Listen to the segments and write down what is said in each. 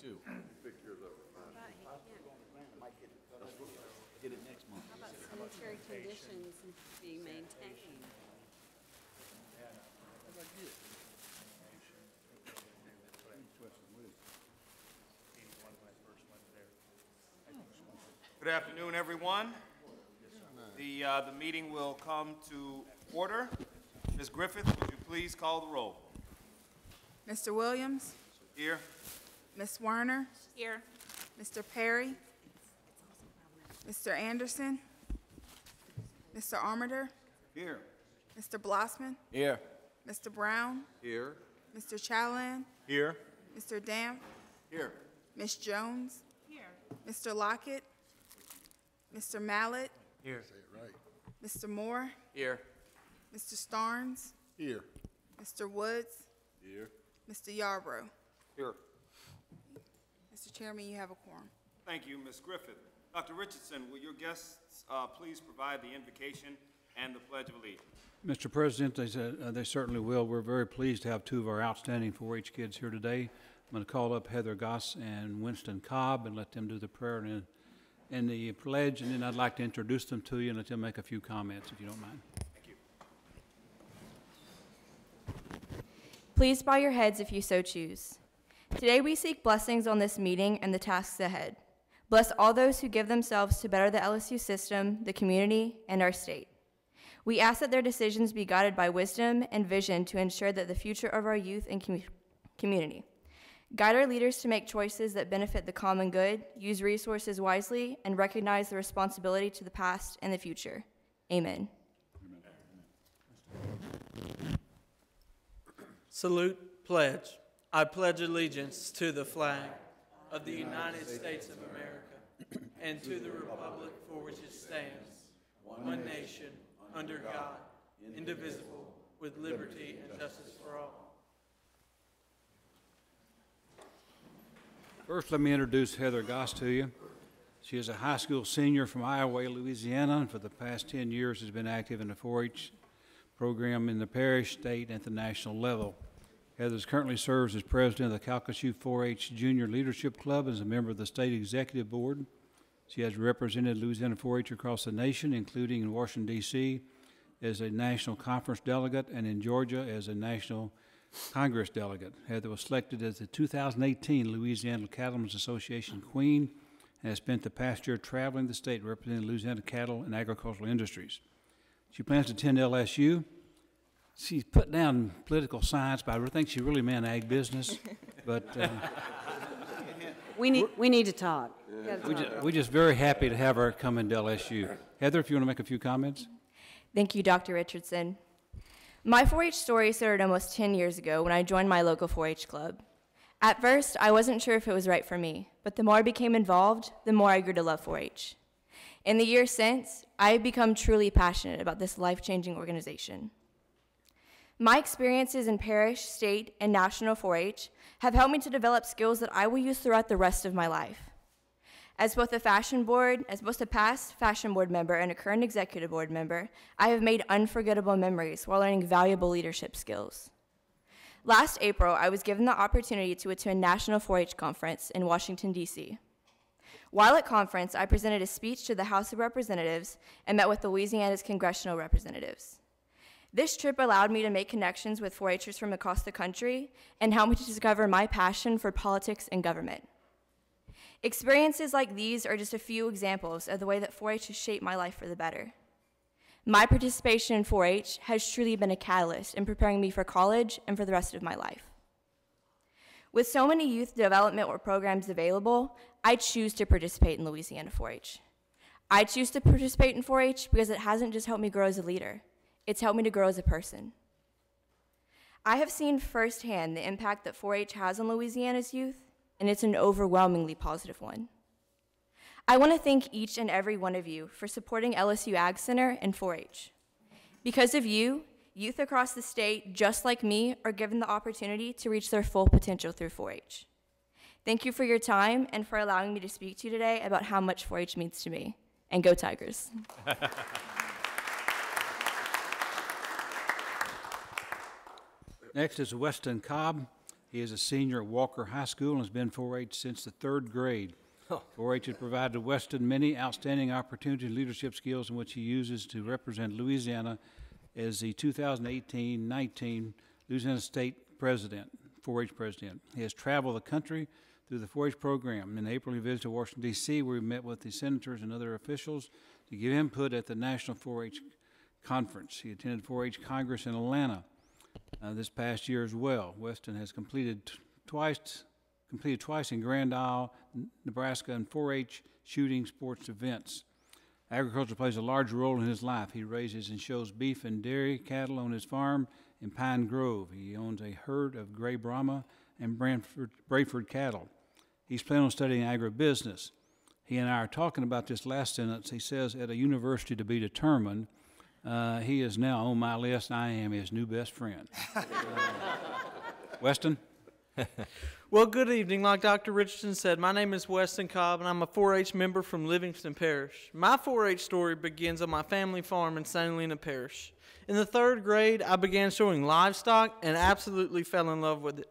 too. Get it next month. How about sanitary conditions being maintained? Good afternoon, everyone. The meeting will come to order. Ms. Griffith, would you please call the roll? Mr. Williams, Here. Ms. Werner, Here. Mr. Perry, Mr. Anderson, Mr. Armater, Here. Mr. Blossman, Here. Mr. Brown, Here. Mr. Challand, Here. Mr. Damp, Here. Ms. Jones, Here. Mr. Lockett, Mr. Mallett, Here. Mr. Moore, Here. Mr. Starnes, Here. Mr. Woods, Here. Mr. Yarbrough. Here. Mr. Chairman, you have a quorum. Thank you, Ms. Griffith. Dr. Richardson, will your guests please provide the invocation and the Pledge of Allegiance? Mr. President, they certainly will. We're very pleased to have two of our outstanding 4-H kids here today. I'm going to call up Heather Goss and Winston Cobb and let them do the prayer and the pledge, and then I'd like to introduce them to you and let them make a few comments, if you don't mind. Thank you. Please bow your heads if you so choose. Today we seek blessings on this meeting and the tasks ahead. Bless all those who give themselves to better the LSU system, the community, and our state. We ask that their decisions be guided by wisdom and vision to ensure that the future of our youth and community. Guide our leaders to make choices that benefit the common good, use resources wisely, and recognize the responsibility to the past and the future. Amen. Salute, pledge. I pledge allegiance to the flag of the United States of America and to the republic for which it stands, one nation, under God, indivisible, with liberty and justice for all. First, let me introduce Heather Goss to you. She is a high school senior from Iowa, Louisiana, and for the past 10 years has been active in the 4-H program in the parish, state, and at the national level. Heather currently serves as president of the Calcasieu 4-H Junior Leadership Club and is a member of the state executive board. She has represented Louisiana 4-H across the nation, including in Washington, D.C., as a national conference delegate and in Georgia as a national Congress delegate. Heather was selected as the 2018 Louisiana Cattlemen's Association Queen and has spent the past year traveling the state representing Louisiana cattle and agricultural industries. She plans to attend LSU. She's put down political science, but I think she really meant ag business. But We need to talk. we're just very happy to have her come into LSU. Heather, if you want to make a few comments. Thank you, Dr. Richardson. My 4-H story started almost 10 years ago when I joined my local 4-H club. At first, I wasn't sure if it was right for me, but the more I became involved, the more I grew to love 4-H. In the years since, I have become truly passionate about this life-changing organization. My experiences in parish, state, and national 4-H have helped me to develop skills that I will use throughout the rest of my life. As both a past fashion board member and a current executive board member, I have made unforgettable memories while learning valuable leadership skills. Last April, I was given the opportunity to attend National 4-H Conference in Washington, D.C. While at conference, I presented a speech to the House of Representatives and met with Louisiana's congressional representatives. This trip allowed me to make connections with 4-Hers from across the country and helped me to discover my passion for politics and government. Experiences like these are just a few examples of the way that 4-H has shaped my life for the better. My participation in 4-H has truly been a catalyst in preparing me for college and for the rest of my life. With so many youth development programs available, I choose to participate in Louisiana 4-H. I choose to participate in 4-H because it hasn't just helped me grow as a leader, it's helped me to grow as a person. I have seen firsthand the impact that 4-H has on Louisiana's youth, and it's an overwhelmingly positive one. I want to thank each and every one of you for supporting LSU Ag Center and 4-H. Because of you, youth across the state, just like me, are given the opportunity to reach their full potential through 4-H. Thank you for your time and for allowing me to speak to you today about how much 4-H means to me. And go Tigers. Next is Weston Cobb. He is a senior at Walker High School and has been 4-H since the 3rd grade. 4-H has provided Weston many outstanding opportunities and leadership skills in which he uses to represent Louisiana as the 2018-19 Louisiana State President, 4-H President. He has traveled the country through the 4-H program. In April, he visited Washington, D.C., where he met with the senators and other officials to give input at the National 4-H Conference. He attended 4-H Congress in Atlanta this past year as well. Weston has completed twice in Grand Isle, Nebraska, in 4-H shooting sports events. Agriculture plays a large role in his life. He raises and shows beef and dairy cattle on his farm in Pine Grove. He owns a herd of gray Brahma and Brayford cattle. He's planning on studying agribusiness. He and I are talking about this last sentence. He says, at a university to be determined. He is now on my list. I am his new best friend. Weston? Well, good evening. Like Dr. Richardson said, my name is Weston Cobb, and I'm a 4-H member from Livingston Parish. My 4-H story begins on my family farm in St. Helena Parish. In the 3rd grade, I began showing livestock and absolutely fell in love with it.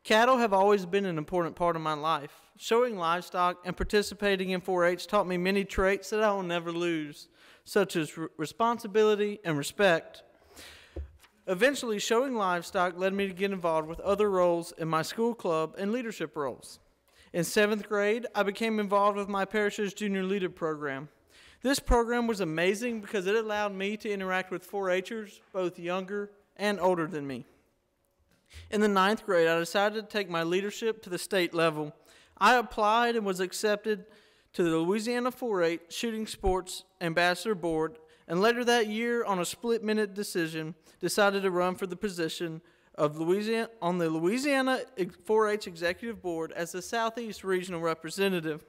Cattle have always been an important part of my life. Showing livestock and participating in 4-H taught me many traits that I will never lose, such as responsibility and respect. Eventually, showing livestock led me to get involved with other roles in my school club and leadership roles. In 7th grade, I became involved with my parish's junior leader program. This program was amazing because it allowed me to interact with 4-Hers, both younger and older than me. In the 9th grade, I decided to take my leadership to the state level. I applied and was accepted to the Louisiana 4-H Shooting Sports Ambassador Board, and later that year, on a split-minute decision, decided to run for the position of on the Louisiana 4-H Executive Board as the Southeast Regional Representative.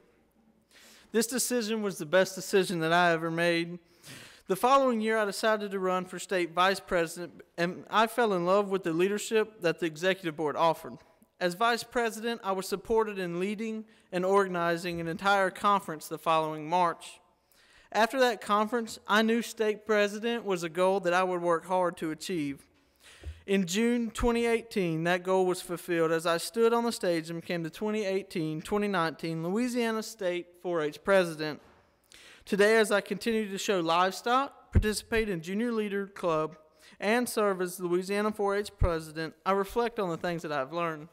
This decision was the best decision that I ever made. The following year, I decided to run for state vice president, and I fell in love with the leadership that the executive board offered. As vice president, I was supported in leading and organizing an entire conference the following March. After that conference, I knew state president was a goal that I would work hard to achieve. In June 2018, that goal was fulfilled as I stood on the stage and became the 2018-2019 Louisiana State 4-H President. Today, as I continue to show livestock, participate in Junior Leader Club, and serve as Louisiana 4-H President, I reflect on the things that I've learned.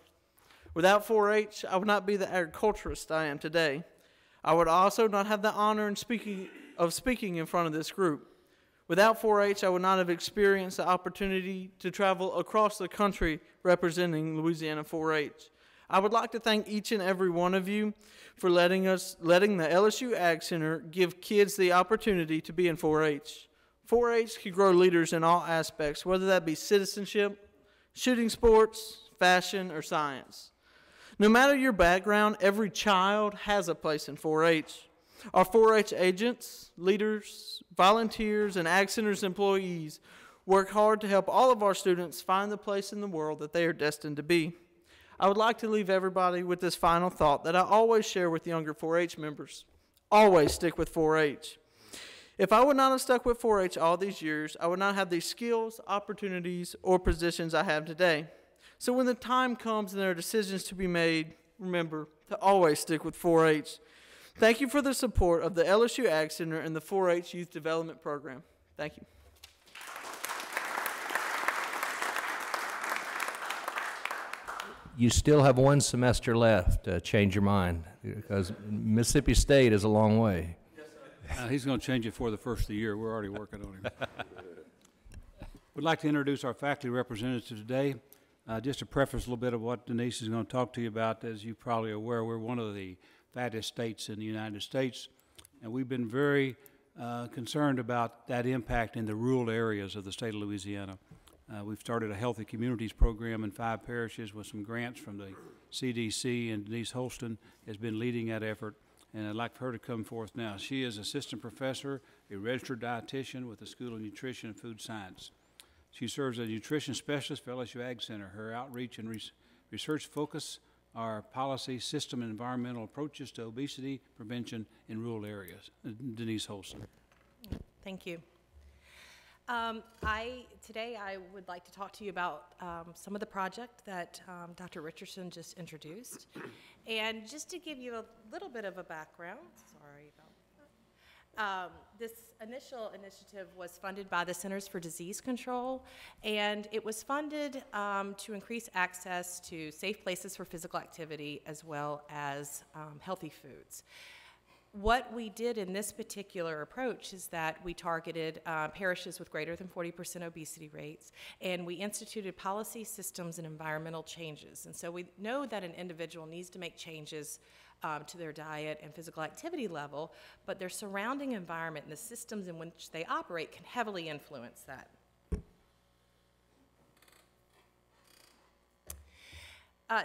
Without 4-H, I would not be the agriculturist I am today. I would also not have the honor of speaking in front of this group. Without 4-H, I would not have experienced the opportunity to travel across the country representing Louisiana 4-H. I would like to thank each and every one of you for letting the LSU Ag Center give kids the opportunity to be in 4-H. 4-H can grow leaders in all aspects, whether that be citizenship, shooting sports, fashion, or science. No matter your background, every child has a place in 4-H. Our 4-H agents, leaders, volunteers, and Ag Center's employees work hard to help all of our students find the place in the world that they are destined to be. I would like to leave everybody with this final thought that I always share with younger 4-H members. Always stick with 4-H. If I would not have stuck with 4-H all these years, I would not have these skills, opportunities, or positions I have today. So when the time comes and there are decisions to be made, remember to always stick with 4-H. Thank you for the support of the LSU Ag Center and the 4-H Youth Development Program. Thank you. You still have one semester left to change your mind, because Mississippi State is a long way. He's going to change it for the first of the year. We're already working on him. We'd like to introduce our faculty representatives today. Just to preface a little bit of what Denise is going to talk to you about, as you're probably aware, we're one of the fattest states in the United States, and we've been very concerned about that impact in the rural areas of the state of Louisiana. We've started a Healthy Communities program in 5 parishes with some grants from the CDC, and Denise Holston has been leading that effort, and I'd like for her to come forth now. She is assistant professor, a registered dietitian with the School of Nutrition and Food Science. She serves as a nutrition specialist for LSU Ag Center. Her outreach and research focus are policy, system, and environmental approaches to obesity prevention in rural areas. Denise Holston. Thank you. Today I would like to talk to you about some of the project that Dr. Richardson just introduced. And just to give you a little bit of a background, sorry about that. This initial initiative was funded by the Centers for Disease Control, and it was funded to increase access to safe places for physical activity as well as healthy foods. What we did in this particular approach is that we targeted parishes with greater than 40% obesity rates, and we instituted policy, systems, and environmental changes. And so we know that an individual needs to make changes to their diet and physical activity level, but their surrounding environment and the systems in which they operate can heavily influence that.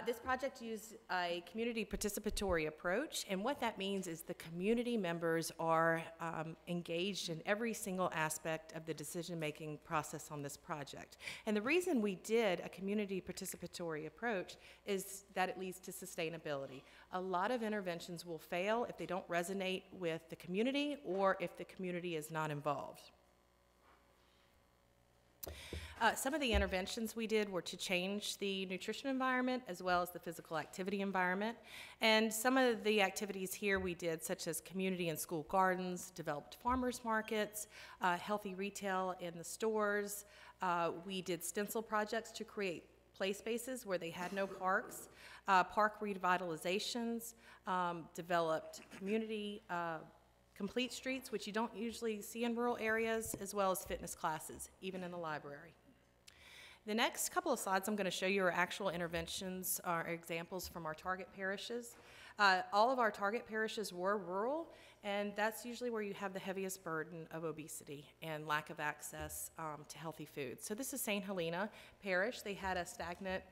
This project used a community participatory approach, and what that means is the community members are engaged in every single aspect of the decision-making process on this project. And the reason we did a community participatory approach is that it leads to sustainability. A lot of interventions will fail if they don't resonate with the community or if the community is not involved. Some of the interventions we did were to change the nutrition environment as well as the physical activity environment. And some of the activities here we did, such as community and school gardens, developed farmers markets, healthy retail in the stores. We did stencil projects to create play spaces where they had no parks, park revitalizations, developed community complete streets, which you don't usually see in rural areas, as well as fitness classes, even in the library. The next couple of slides I'm going to show you are actual interventions, or examples from our target parishes. All of our target parishes were rural, and that's usually where you have the heaviest burden of obesity and lack of access to healthy foods. So this is St. Helena Parish. They had a stagnant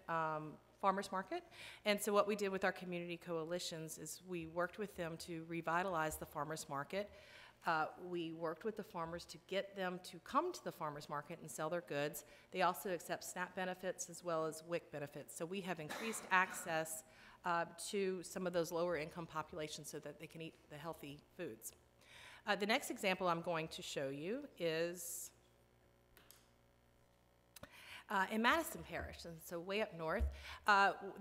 farmers market, and so what we did with our community coalitions is we worked with them to revitalize the farmers market. We worked with the farmers to get them to come to the farmers market and sell their goods. They also accept SNAP benefits as well as WIC benefits. So we have increased access to some of those lower income populations so that they can eat the healthy foods. The next example I'm going to show you is in Madison Parish, and so way up north.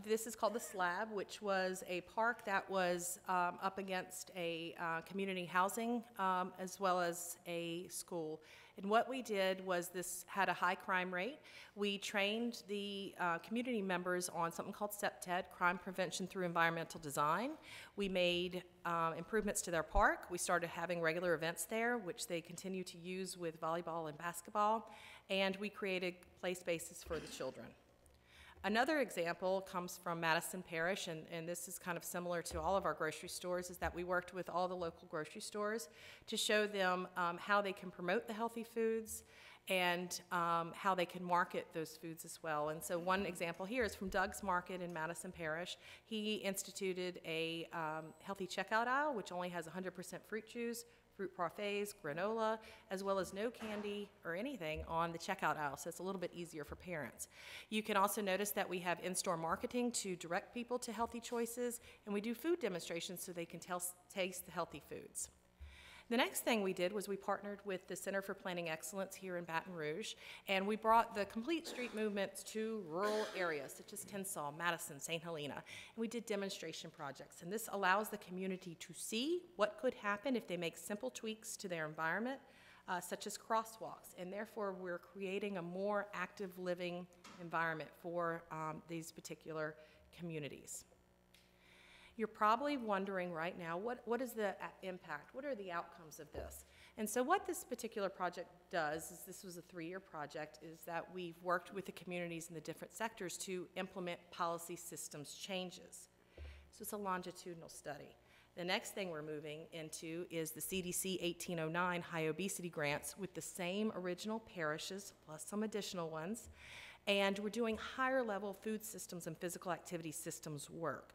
This is called the Slab, which was a park that was up against a community housing as well as a school. And what we did was this had a high crime rate. We trained the community members on something called CPTED, Crime Prevention Through Environmental Design. We made improvements to their park. We started having regular events there, which they continue to use with volleyball and basketball. And we created play spaces for the children. Another example comes from Madison Parish, and this is kind of similar to all of our grocery stores, is that we worked with all the local grocery stores to show them how they can promote the healthy foods and how they can market those foods as well. And so one example here is from Doug's Market in Madison Parish. He instituted a healthy checkout aisle, which only has 100% fruit juice, fruit parfaits, granola, as well as no candy or anything on the checkout aisle, so it's a little bit easier for parents. You can also notice that we have in-store marketing to direct people to healthy choices, and we do food demonstrations so they can taste the healthy foods. The next thing we did was we partnered with the Center for Planning Excellence here in Baton Rouge, and we brought the complete street movements to rural areas such as Tensall, Madison, St. Helena, and we did demonstration projects. And this allows the community to see what could happen if they make simple tweaks to their environment, such as crosswalks, and therefore we're creating a more active living environment for these particular communities. You're probably wondering right now, what is the impact? What are the outcomes of this? And so what this particular project does, is this was a 3-year project, is that we've worked with the communities in the different sectors to implement policy systems changes. So it's a longitudinal study. The next thing we're moving into is the CDC 1809 high obesity grants with the same original parishes plus some additional ones. And we're doing higher level food systems and physical activity systems work.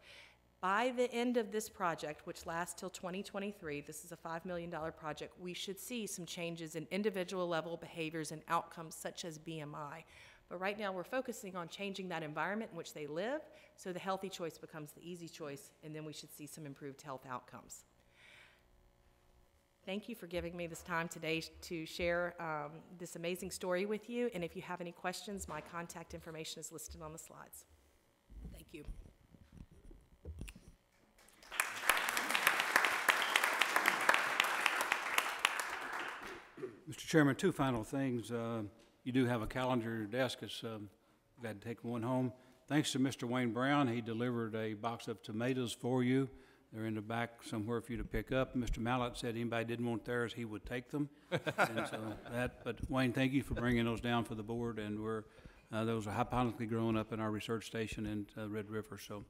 By the end of this project, which lasts till 2023, this is a $5 million project, we should see some changes in individual level behaviors and outcomes such as BMI. But right now we're focusing on changing that environment in which they live so the healthy choice becomes the easy choice, and then we should see some improved health outcomes. thank you for giving me this time today to share this amazing story with you. And if you have any questions, my contact information is listed on the slides. Thank you. Mr. Chairman, two final things. You do have a calendar at your desk. It's glad to take one home. Thanks to Mr. Wayne Brown, he delivered a box of tomatoes for you. They're in the back somewhere for you to pick up. Mr. Mallett said anybody didn't want theirs, he would take them. And so but Wayne, thank you for bringing those down for the board, and those are hydroponically grown up in our research station in Red River. So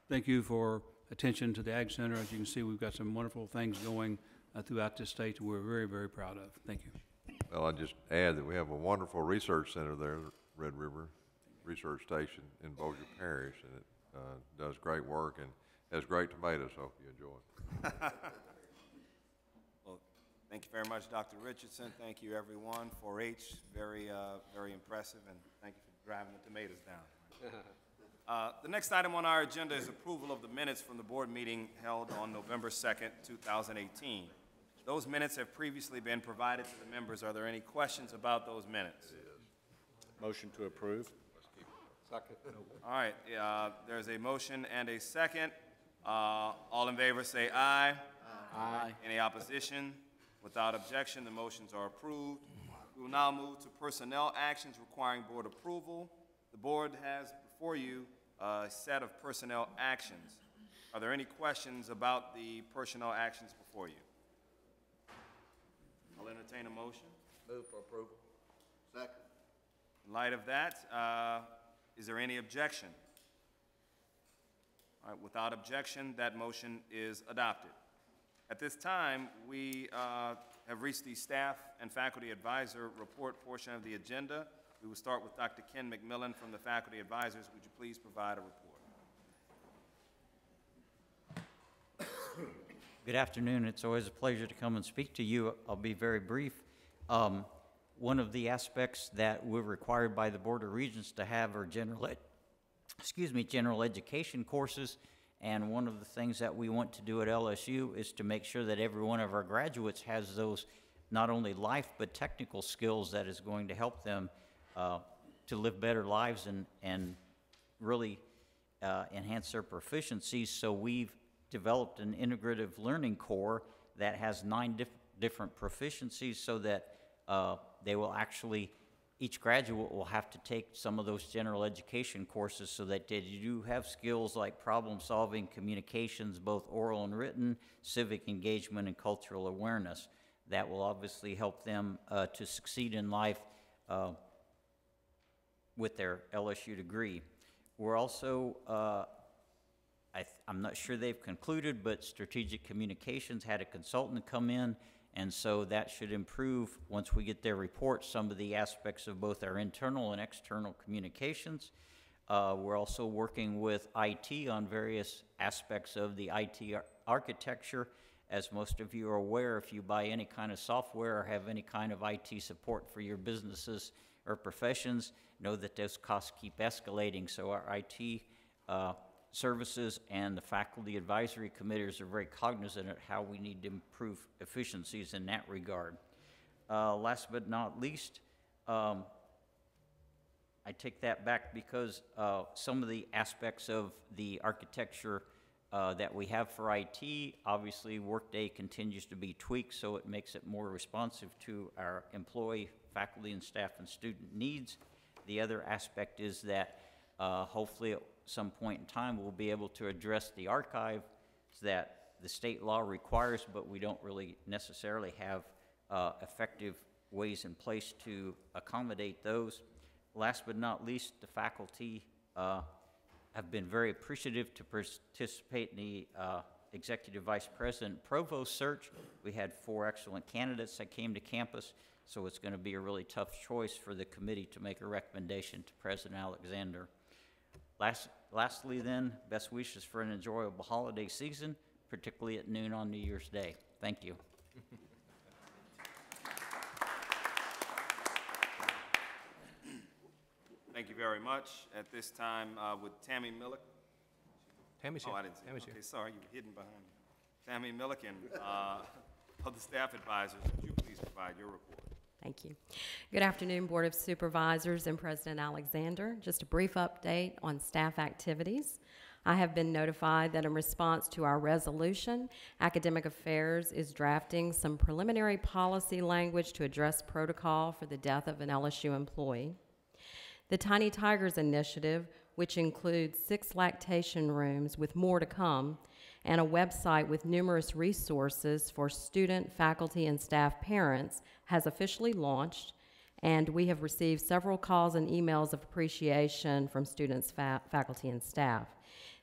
thank you for attention to the Ag Center. As you can see, we've got some wonderful things going throughout this state that we're very, very proud of. Thank you. Well, I'll just add that we have a wonderful research center there, Red River Research Station in Bossier Parish, and it does great work and has great tomatoes. Hope you enjoy it. Well, thank you very much, Dr. Richardson. Thank you, everyone. 4-H, very impressive, and thank you for driving the tomatoes down. The next item on our agenda is approval of the minutes from the board meeting held on November 2nd, 2018. Those minutes have previously been provided to the members. Are there any questions about those minutes? Motion to approve. Second. All right, there's a motion and a second. All in favor say aye. Aye. Any opposition? Without objection, the motions are approved. We will now move to personnel actions requiring board approval. The board has before you a set of personnel actions. Are there any questions about the personnel actions before you? I'll entertain a motion. Move for approval. Second. In light of that, is there any objection? All right, without objection, that motion is adopted. At this time, we have reached the staff and faculty advisor report portion of the agenda. We will start with Dr. Ken McMillan from the faculty advisors. Would you please provide a report? Good afternoon. It's always a pleasure to come and speak to you. I'll be very brief. One of the aspects that we're required by the Board of Regents to have are general education courses, and one of the things that we want to do at LSU is to make sure that every one of our graduates has those not only life but technical skills that is going to help them to live better lives and really enhance their proficiencies. So we've developed an integrative learning core that has 9 different proficiencies so that they will actually, each graduate will have to take some of those general education courses so that they do have skills like problem solving, communications, both oral and written, civic engagement, and cultural awareness. That will obviously help them to succeed in life with their LSU degree. We're also, I'm not sure they've concluded, but Strategic Communications had a consultant come in, and so that should improve, once we get their report, some of the aspects of both our internal and external communications. We're also working with IT on various aspects of the IT architecture. As most of you are aware, if you buy any kind of software or have any kind of IT support for your businesses or professions, know that those costs keep escalating. So our IT services and the faculty advisory committees are very cognizant of how we need to improve efficiencies in that regard. Last but not least, I take that back because some of the aspects of the architecture that we have for IT, obviously Workday continues to be tweaked so it makes it more responsive to our employee, faculty, and staff and student needs. The other aspect is that hopefully at some point in time we'll be able to address the archives that the state law requires, but we don't really necessarily have effective ways in place to accommodate those. Last but not least, the faculty have been very appreciative to participate in the Executive Vice President Provost search. We had 4 excellent candidates that came to campus, so it's going to be a really tough choice for the committee to make a recommendation to President Alexander. Lastly then, best wishes for an enjoyable holiday season, particularly at noon on New Year's Day. Thank you. Thank you very much. At this time, would Tammy Millick? Tammy's here. Oh, I didn't see Tammy's her. here. Okay, sorry, you were hidden behind me. Tammy Milliken of the Staff Advisors, would you please provide your report? Thank you. Good afternoon, Board of Supervisors and President Alexander. Just a brief update on staff activities. I have been notified that in response to our resolution, Academic Affairs is drafting some preliminary policy language to address protocol for the death of an LSU employee. The Tiny Tigers Initiative, which includes 6 lactation rooms with more to come, and a website with numerous resources for student, faculty, and staff parents, has officially launched, and we have received several calls and emails of appreciation from students, faculty, and staff.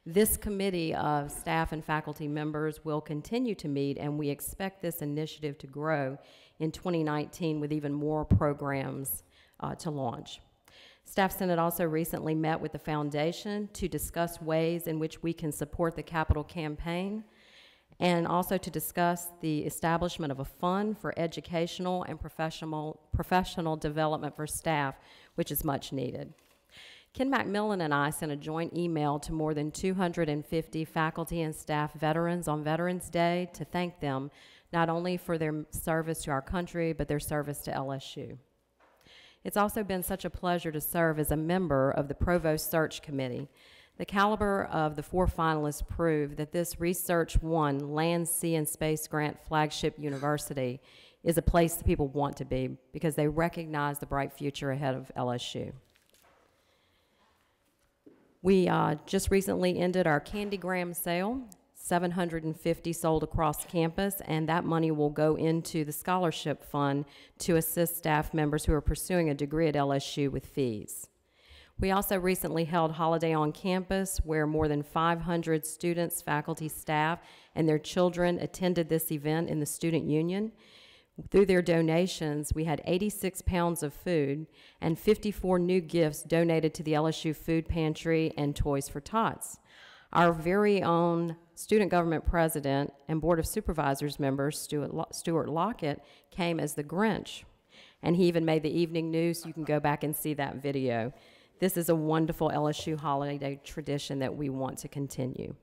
This committee of staff and faculty members will continue to meet, and we expect this initiative to grow in 2019 with even more programs to launch. Staff Senate also recently met with the Foundation to discuss ways in which we can support the capital campaign, and also to discuss the establishment of a fund for educational and professional development for staff, which is much needed. Ken McMillan and I sent a joint email to more than 250 faculty and staff veterans on Veterans Day to thank them not only for their service to our country, but their service to LSU. It's also been such a pleasure to serve as a member of the Provost Search Committee. The caliber of the 4 finalists prove that this Research One Land, Sea, and Space Grant flagship university is a place that people want to be because they recognize the bright future ahead of LSU. We just recently ended our Candygram sale, 750 sold across campus, and that money will go into the scholarship fund to assist staff members who are pursuing a degree at LSU with fees. We also recently held Holiday on Campus, where more than 500 students, faculty, staff, and their children attended this event in the Student Union. Through their donations, we had 86 pounds of food and 54 new gifts donated to the LSU Food Pantry and Toys for Tots. Our very own Student Government President and Board of Supervisors member, Stuart Lockett, came as the Grinch, and he even made the evening news. You can go back and see that video. This is a wonderful LSU holiday tradition that we want to continue.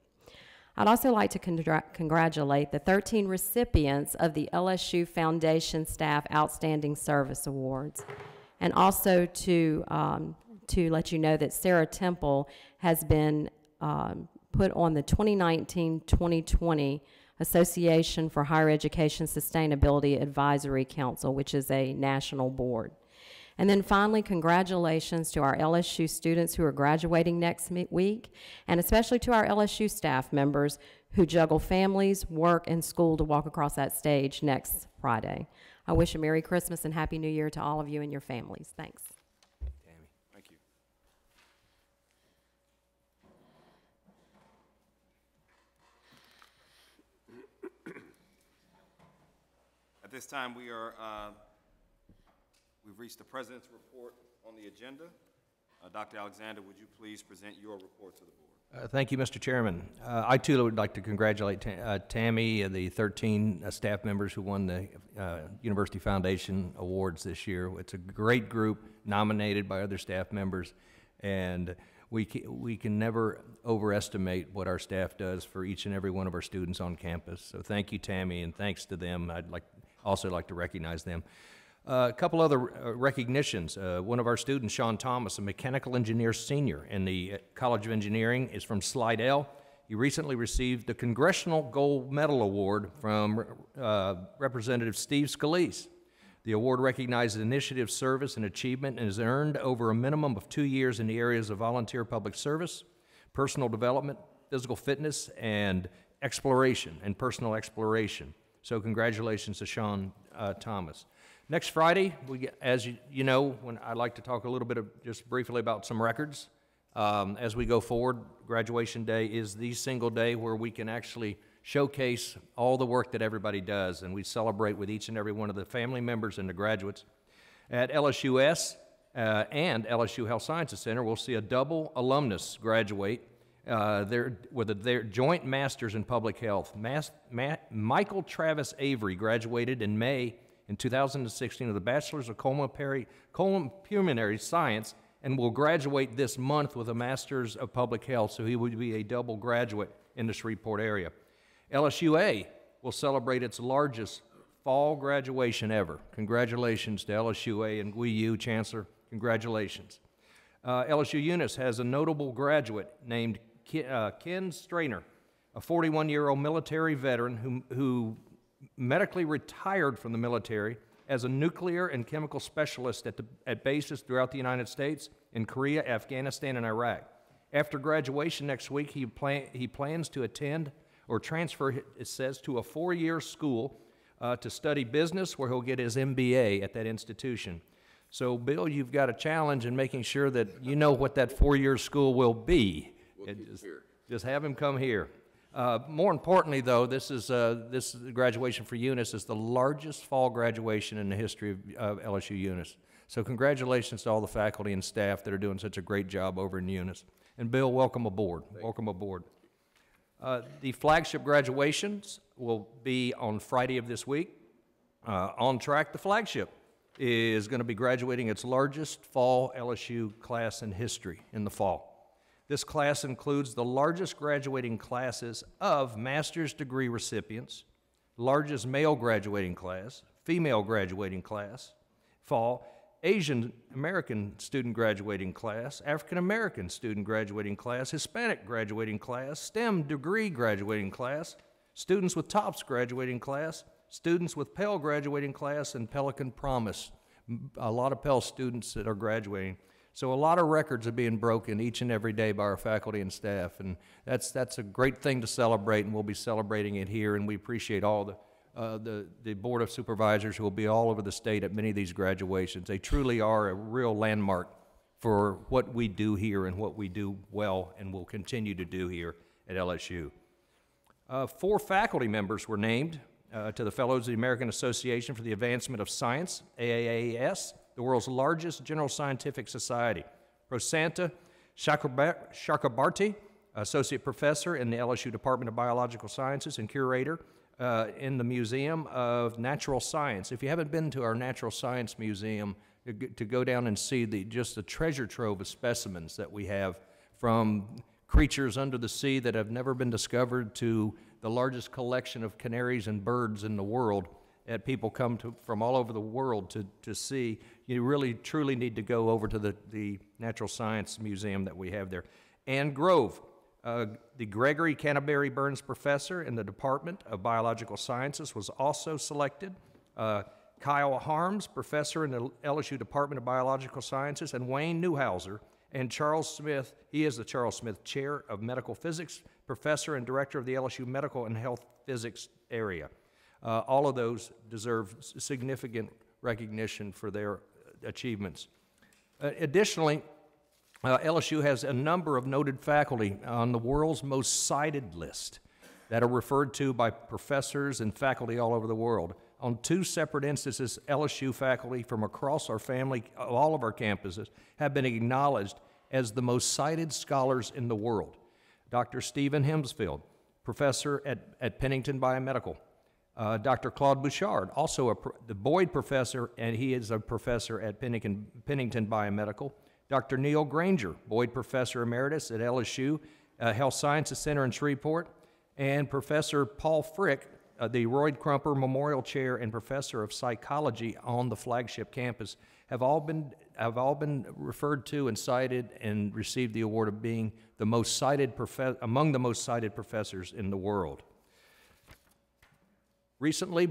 I'd also like to congratulate the 13 recipients of the LSU Foundation Staff Outstanding Service Awards, and also to let you know that Sarah Temple has been put on the 2019-2020 Association for Higher Education Sustainability Advisory Council, which is a national board. And then finally, congratulations to our LSU students who are graduating next week, and especially to our LSU staff members who juggle families, work, and school to walk across that stage next Friday. I wish a Merry Christmas and Happy New Year to all of you and your families. Thanks. Tammy, thank you. At this time, we've reached the President's report on the agenda. Dr. Alexander, would you please present your report to the board? Thank you, Mr. Chairman. I too would like to congratulate Tammy and the 13 staff members who won the University Foundation Awards this year. It's a great group nominated by other staff members, and we can never overestimate what our staff does for each and every one of our students on campus. So thank you, Tammy, and thanks to them. I'd also like to recognize them. A couple other recognitions. One of our students, Sean Thomas, a mechanical engineer senior in the College of Engineering, is from Slidell. He recently received the Congressional Gold Medal Award from Representative Steve Scalise. The award recognizes initiative, service, and achievement, and is earned over a minimum of 2 years in the areas of volunteer public service, personal development, physical fitness, and exploration, and personal exploration. So congratulations to Sean Thomas. Next Friday, as you know, I'd like to talk a little bit just briefly about some records. As we go forward, graduation day is the single day where we can actually showcase all the work that everybody does, and we celebrate with each and every one of the family members and the graduates. At LSUS and LSU Health Sciences Center, we'll see a double alumnus graduate with their joint masters in public health. Michael Travis Avery graduated in May in 2016 with a Bachelor's of Pulmonary Science and will graduate this month with a Master's of Public Health, so he would be a double graduate in the Shreveport area. LSUA will celebrate its largest fall graduation ever. Congratulations to LSUA and GUIU, Chancellor. Congratulations. LSU Eunice has a notable graduate named Ken Strainer, a 41-year-old military veteran who medically retired from the military as a nuclear and chemical specialist at bases throughout the United States, in Korea, Afghanistan, and Iraq. After graduation next week, he plans to attend or transfer, it says, to a 4-year school to study business, where he'll get his MBA at that institution. So, Bill, you've got a challenge in making sure that you know what that 4-year school will be. Just have him come here. More importantly, though, this graduation for Eunice is the largest fall graduation in the history of LSU Eunice. So congratulations to all the faculty and staff that are doing such a great job over in Eunice. And Bill, welcome aboard. Welcome aboard. The flagship graduations will be on Friday of this week. On track, the flagship is going to be graduating its largest fall LSU class in history in the fall. This class includes the largest graduating classes of master's degree recipients, largest male graduating class, female graduating class, fall, Asian American student graduating class, African American student graduating class, Hispanic graduating class, STEM degree graduating class, students with TOPS graduating class, students with Pell graduating class, and Pelican Promise. A lot of Pell students that are graduating. So a lot of records are being broken each and every day by our faculty and staff, and that's a great thing to celebrate, and we'll be celebrating it here, and we appreciate all the Board of Supervisors who will be all over the state at many of these graduations. They truly are a real landmark for what we do here and what we do well and will continue to do here at LSU. 4 faculty members were named to the Fellows of the American Association for the Advancement of Science, AAAS, the world's largest general scientific society. Prasanta Chakrabarty, Associate Professor in the LSU Department of Biological Sciences and Curator in the Museum of Natural Science. If you haven't been to our Natural Science Museum, to go down and see just the treasure trove of specimens that we have, from creatures under the sea that have never been discovered to the largest collection of canaries and birds in the world that people come from all over the world to see. You really, truly need to go over to the Natural Science Museum that we have there. Ann Grove, the Gregory Canterbury Burns Professor in the Department of Biological Sciences, was also selected. Kyle Harms, Professor in the LSU Department of Biological Sciences, and Wayne Newhauser, and Charles Smith, he is the Charles Smith Chair of Medical Physics, Professor and Director of the LSU Medical and Health Physics area. All of those deserve significant recognition for their achievements. Additionally, LSU has a number of noted faculty on the world's most cited list that are referred to by professors and faculty all over the world. On 2 separate instances, LSU faculty from across our family, all of our campuses, have been acknowledged as the most cited scholars in the world. Dr. Stephen Hemsfield, professor at Pennington Biomedical. Dr. Claude Bouchard, also the Boyd professor, and he is a professor at Pennington Biomedical. Dr. Neil Granger, Boyd professor emeritus at LSU Health Sciences Center in Shreveport, and Professor Paul Frick, the Royd Crumper Memorial Chair and Professor of Psychology on the flagship campus, have all been referred to and cited and received the award of being the most cited among the most cited professors in the world. Recently,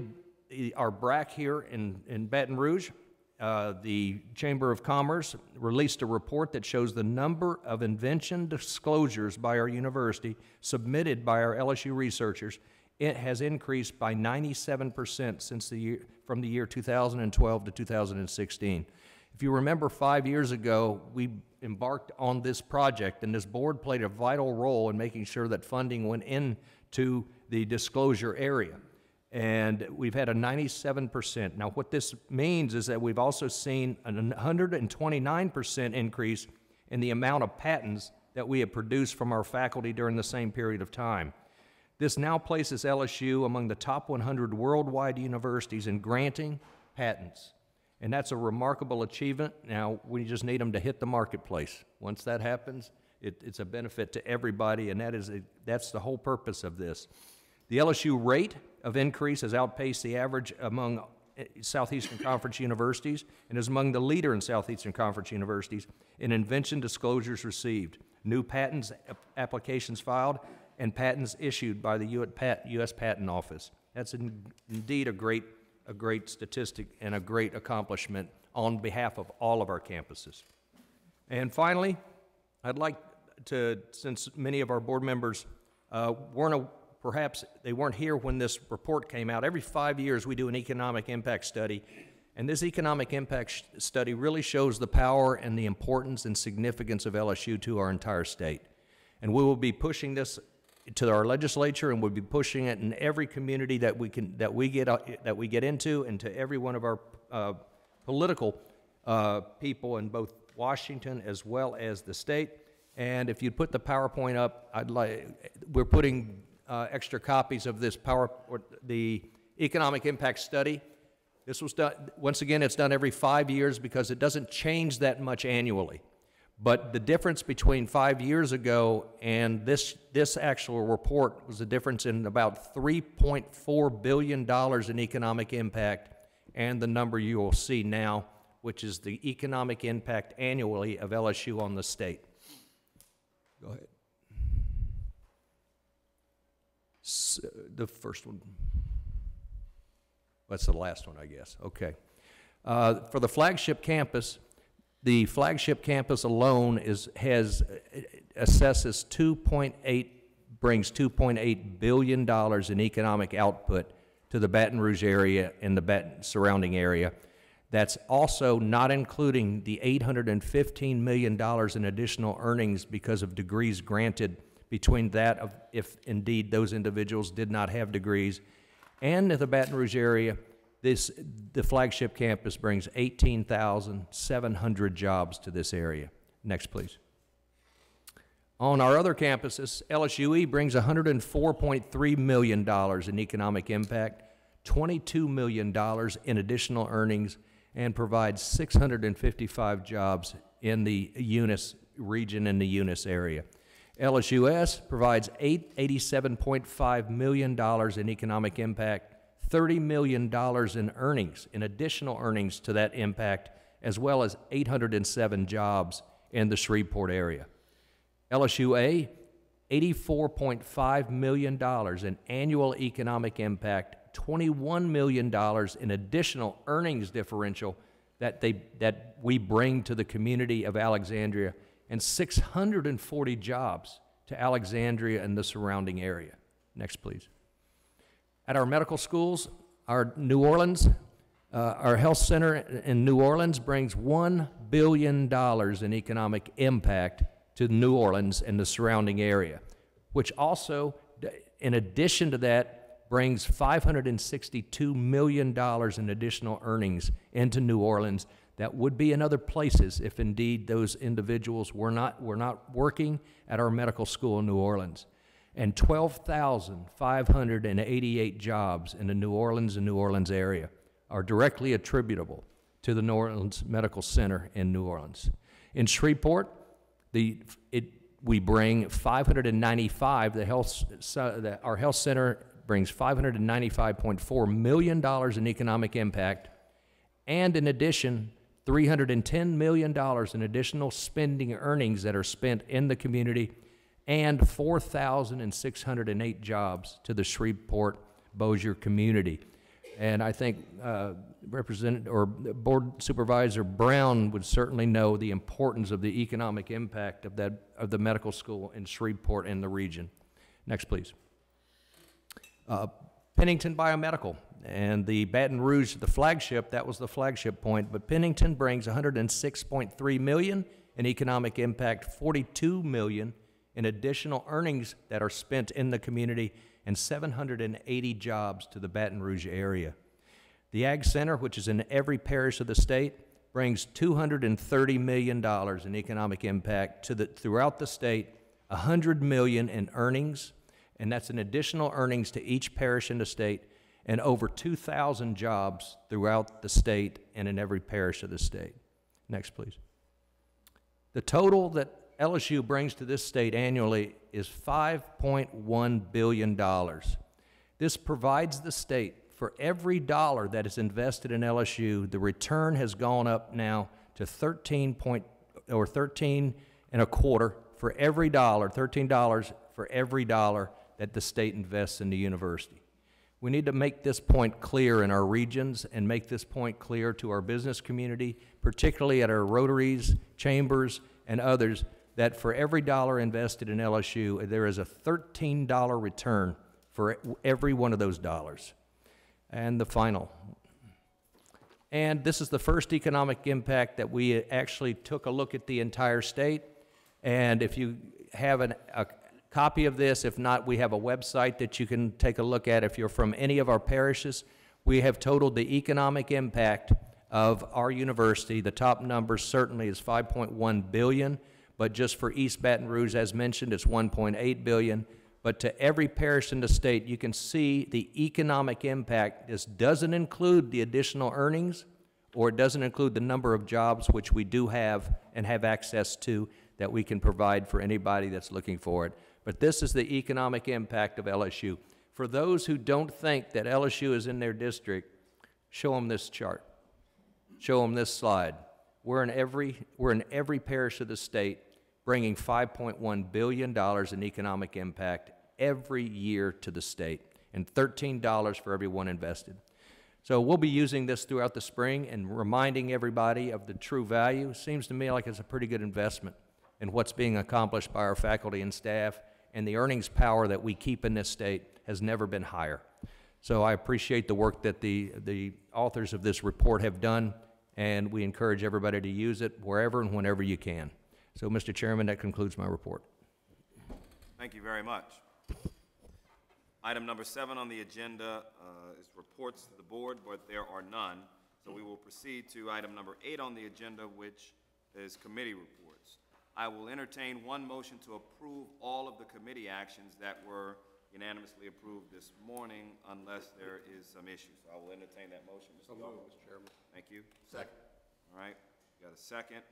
our BRAC here in Baton Rouge, the Chamber of Commerce released a report that shows the number of invention disclosures by our university submitted by our LSU researchers. It has increased by 97% from the year 2012 to 2016. If you remember, 5 years ago, we embarked on this project, and this board played a vital role in making sure that funding went into the disclosure area. And we've had a 97%. Now, what this means is that we've also seen a 129% increase in the amount of patents that we have produced from our faculty during the same period of time. This now places LSU among the top 100 worldwide universities in granting patents. And that's a remarkable achievement. Now, we just need them to hit the marketplace. Once that happens, it's a benefit to everybody, and that's the whole purpose of this. The LSU rate of increase has outpaced the average among Southeastern Conference universities and is among the leader in Southeastern Conference universities in invention disclosures received, new patents applications filed, and patents issued by the U.S. Patent Office. That's indeed a great statistic and a great accomplishment on behalf of all of our campuses. And finally, I'd like to, since many of our board members perhaps they weren't here when this report came out, every 5 years we do an economic impact study, and this economic impact study really shows the power and the importance and significance of LSU to our entire state. And we will be pushing this to our legislature, and we'll be pushing it in every community that we get into, and to every one of our political people in both Washington as well as the state. And if you'd put the PowerPoint up, we're putting extra copies of this the economic impact study. This was done, once again, it's done every 5 years because it doesn't change that much annually. But the difference between 5 years ago and this actual report was a difference in about $3.4 billion in economic impact, and the number you will see now, which is the economic impact annually of LSU on the state. Go ahead. So, the first one. That's the last one, I guess. Okay. For the flagship campus alone assesses brings $2.8 billion in economic output to the Baton Rouge area and the surrounding area. That's also not including the $815 million in additional earnings because of degrees granted between that of if indeed those individuals did not have degrees. And in the Baton Rouge area, the flagship campus brings 18,700 jobs to this area. Next, please. On our other campuses, LSUE brings $104.3 million in economic impact, $22 million in additional earnings, and provides 655 jobs in the Eunice region and the Eunice area. LSUS provides $87.5 million in economic impact, $30 million in earnings, in additional earnings to that impact, as well as 807 jobs in the Shreveport area. LSUA, $84.5 million in annual economic impact, $21 million in additional earnings differential that we bring to the community of Alexandria, and 640 jobs to Alexandria and the surrounding area. Next, please. At our medical schools, our health center in New Orleans brings $1 billion in economic impact to New Orleans and the surrounding area, which also, in addition to that, brings $562 million in additional earnings into New Orleans that would be in other places if indeed those individuals were not working at our medical school in New Orleans. And 12,588 jobs in the New Orleans and New Orleans area are directly attributable to the New Orleans Medical Center in New Orleans. In Shreveport, we bring 595, our health center brings $595.4 million in economic impact, and in addition, $310 million in additional spending earnings that are spent in the community, and 4,608 jobs to the Shreveport-Bossier community. And I think Board Supervisor Brown would certainly know the importance of the economic impact of the medical school in Shreveport and the region. Next, please. Pennington Biomedical and the Baton Rouge, the flagship, that was the flagship point, but Pennington brings $106.3 million in economic impact, $42 million in additional earnings that are spent in the community, and 780 jobs to the Baton Rouge area. The Ag Center, which is in every parish of the state, brings $230 million in economic impact throughout the state, $100 million in earnings, and that's an additional earnings to each parish in the state, and over 2,000 jobs throughout the state and in every parish of the state. Next, please. The total that LSU brings to this state annually is $5.1 billion. This provides the state, for every dollar that is invested in LSU, the return has gone up now to 13 and a quarter for every dollar, $13 for every dollar that the state invests in the university. We need to make this point clear in our regions and make this point clear to our business community, particularly at our rotaries, chambers, and others, that for every dollar invested in LSU, there is a $13 return for every one of those dollars. And the final. And this is the first economic impact that we actually took a look at the entire state. And if you have a copy of this, if not, we have a website that you can take a look at. If you're from any of our parishes, we have totaled the economic impact of our university. The top number certainly is $5.1 billion, but just for East Baton Rouge, as mentioned, it's $1.8 billion. But to every parish in the state, you can see the economic impact. This doesn't include the additional earnings, or it doesn't include the number of jobs which we do have and have access to that we can provide for anybody that's looking for it. But this is the economic impact of LSU. For those who don't think that LSU is in their district, show them this chart. Show them this slide. We're in every parish of the state, bringing $5.1 billion in economic impact every year to the state, and $13 for every one invested. So we'll be using this throughout the spring and reminding everybody of the true value. Seems to me like it's a pretty good investment in what's being accomplished by our faculty and staff, and the earnings power that we keep in this state has never been higher. So I appreciate the work that the authors of this report have done, and we encourage everybody to use it wherever and whenever you can. So, Mr. Chairman, that concludes my report. Thank you very much. Item number 7 on the agenda is reports to the board, but there are none. So we will proceed to item number 8 on the agenda, which is committee reports. I will entertain one motion to approve all of the committee actions that were unanimously approved this morning, unless there is some issue. So I will entertain that motion, Mr. Yarbrough. Mr. Chairman. Thank you. Second. All right, got a second.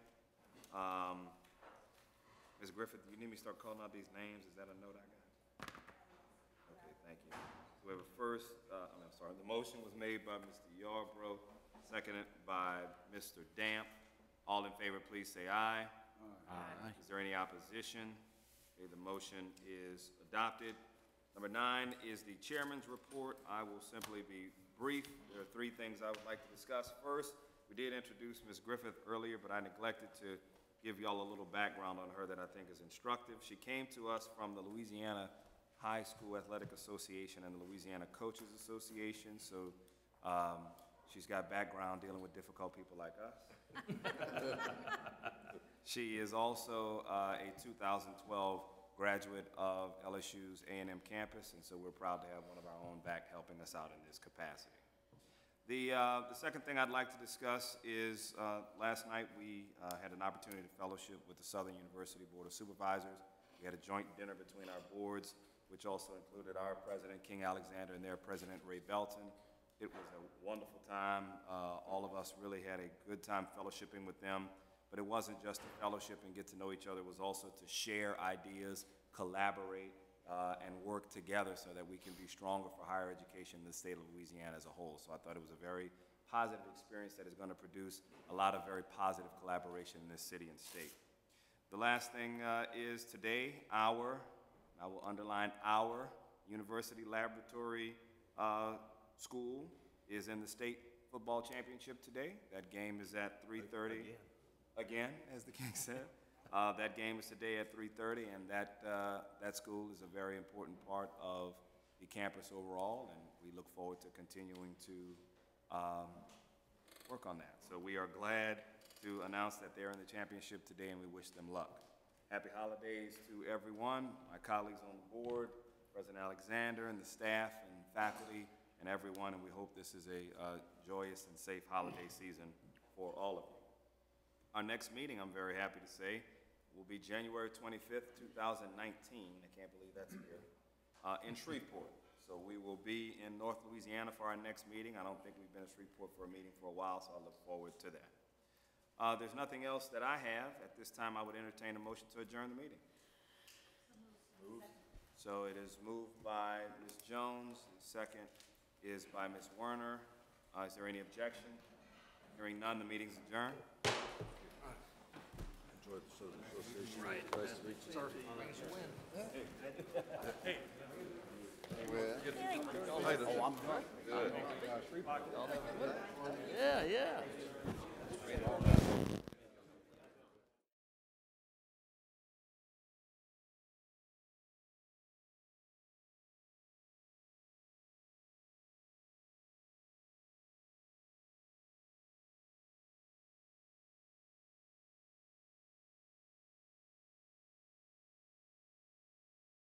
Ms. Griffith, do you need me to start calling out these names? Is that a note I got? Okay, thank you. So we have a first, I'm sorry, the motion was made by Mr. Yarbrough, seconded by Mr. Damp. All in favor, please say aye. Aye. Is there any opposition? Okay, the motion is adopted. Number 9 is the chairman's report. I will simply be brief. There are 3 things I would like to discuss. First, we did introduce Ms. Griffith earlier, but I neglected to give y'all a little background on her that I think is instructive. She came to us from the Louisiana High School Athletic Association and the Louisiana Coaches Association, so she's got background dealing with difficult people like us. She is also a 2012 graduate of LSU's A&M campus, and so we're proud to have one of our own back helping us out in this capacity. The second thing I'd like to discuss is last night we had an opportunity to fellowship with the Southern University Board of Supervisors. We had a joint dinner between our boards, which also included our president, King Alexander, and their president, Ray Belton. It was a wonderful time. All of us really had a good time fellowshipping with them. But it wasn't just to fellowship and get to know each other. It was also to share ideas, collaborate, and work together so that we can be stronger for higher education in the state of Louisiana as a whole. So I thought it was a very positive experience that is going to produce a lot of very positive collaboration in this city and state. The last thing is today, I will underline our university laboratory school is in the state football championship today. That game is at 3:30. Again, as the king said. That game is today at 3:30, and that school is a very important part of the campus overall, and we look forward to continuing to work on that. So we are glad to announce that they're in the championship today, and we wish them luck. Happy holidays to everyone, my colleagues on the board, President Alexander, and the staff and faculty, and everyone, and we hope this is a joyous and safe holiday season for all of you. Our next meeting, I'm very happy to say, will be January 25th, 2019. I can't believe that's here. In Shreveport. So we will be in North Louisiana for our next meeting. I don't think we've been in Shreveport for a meeting for a while, so I look forward to that. There's nothing else that I have. At this time, I would entertain a motion to adjourn the meeting. So it is moved by Ms. Jones, and second is by Ms. Werner. Is there any objection? Hearing none, the meeting's adjourned. Hey,